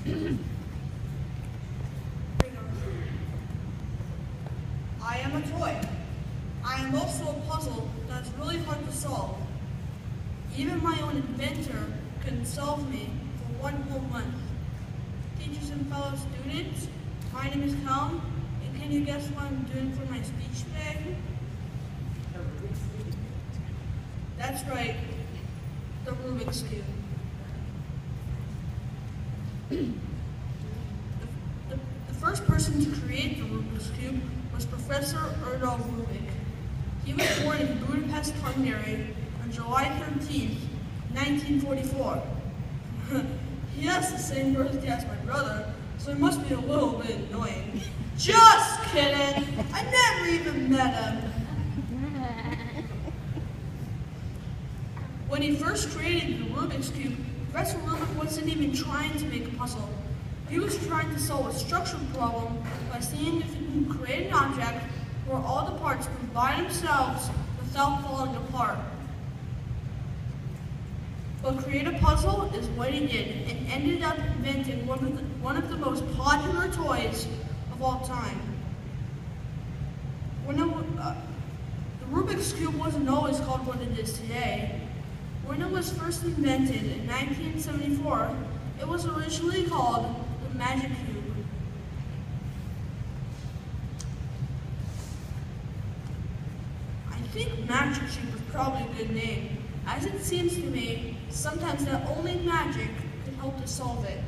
I am a toy. I am also a puzzle that's really hard to solve. Even my own inventor couldn't solve me for one whole month. Teachers and fellow students, my name is Callum, and can you guess what I'm doing for my speech today? That's right, the Rubik's Cube. The first person to create the Rubik's Cube was Professor Rubik. He was born in Budapest, Hungary on July 13th, 1944. He has the same birthday as my brother, so he must be a little bit annoying. Just kidding! I never even met him. When he first created the Rubik's Cube, Professor Rubik wasn't even trying to make a puzzle. He was trying to solve a structural problem by seeing if he could create an object where all the parts could bind themselves without falling apart. But create a puzzle is what he did, and ended up inventing one of the most popular toys of all time. The Rubik's Cube wasn't always called what it is today. When it was first invented in 1974, it was originally called the Magic Cube. I think Magic Cube is probably a good name, as it seems to me sometimes that only magic could help to solve it.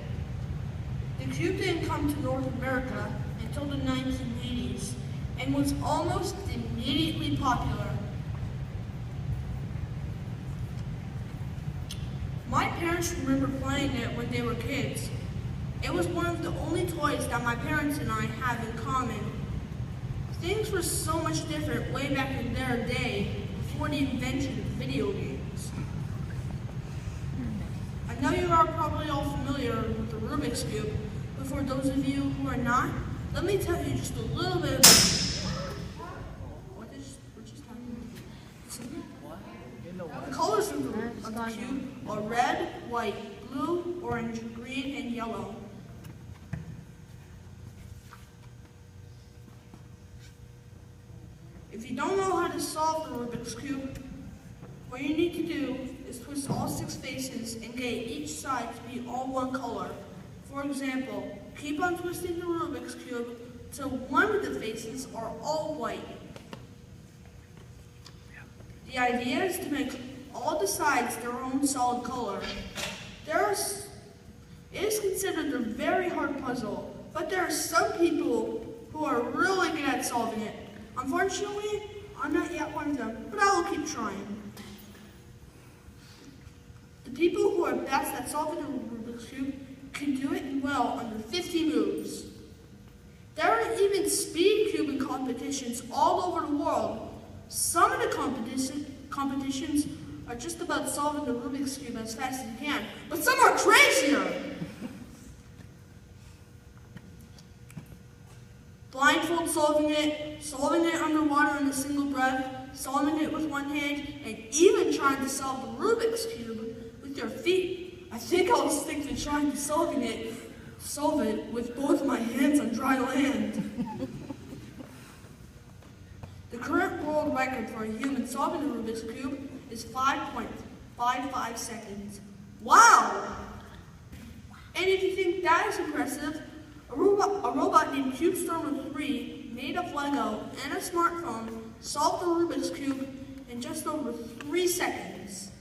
The cube didn't come to North America until the 1980s and was almost immediately popular. My parents remember playing it when they were kids. It was one of the only toys that my parents and I have in common. Things were so much different way back in their day before the invention of video games. I know you are probably all familiar with the Rubik's Cube, but for those of you who are not, let me tell you just a little bit about the colors of the cube are red, white, blue, orange, green, and yellow. If you don't know how to solve the Rubik's Cube, what you need to do is twist all 6 faces and get each side to be all one color. For example, keep on twisting the Rubik's Cube till one of the faces are all white. The idea is to make all the sides their own solid color. It is considered a very hard puzzle, but there are some people who are really good at solving it. Unfortunately, I'm not yet one of them, but I will keep trying. The people who are best at solving the Rubik's Cube can do it well under 50 moves. There are even speed cubing competitions all over the world. Some of the competitions are just about solving the Rubik's Cube as fast as you can, but some are crazier. Blindfold solving it underwater in a single breath, solving it with one hand, and even trying to solve the Rubik's Cube with your feet. I think I'll stick to trying to solve it with both my hands on dry land. The current world record for a human solving the Rubik's Cube is 5.55 seconds. Wow! And if you think that is impressive, a robot named CubeStormer3, made of Lego and a smartphone, solved the Rubik's Cube in just over 3 seconds.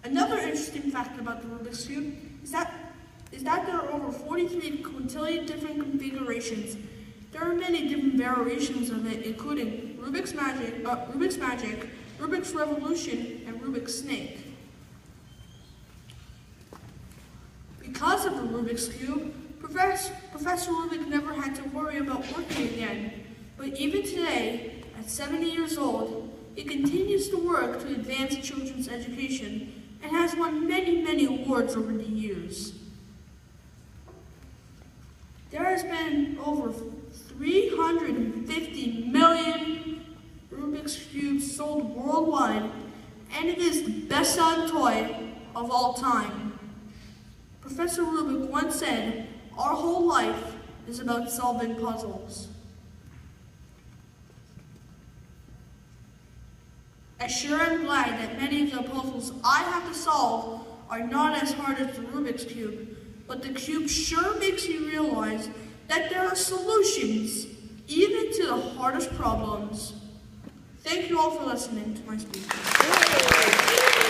Another interesting fact about the Rubik's Cube is that there are over 43 quintillion different configurations. There are many different variations of it, including Rubik's Magic, Rubik's Revolution, and Rubik's Snake. Because of the Rubik's Cube, Professor Rubik never had to worry about working again. But even today, at 70 years old, he continues to work to advance children's education and has won many, many awards over the years. There has been over 350 million Rubik's Cubes sold worldwide, and it is the best-selling toy of all time. Professor Rubik once said, "Our whole life is about solving puzzles." I sure am glad that many of the puzzles I have to solve are not as hard as the Rubik's Cube, but the cube sure makes you realize that there are solutions, even to the hardest problems. Thank you all for listening to my speech.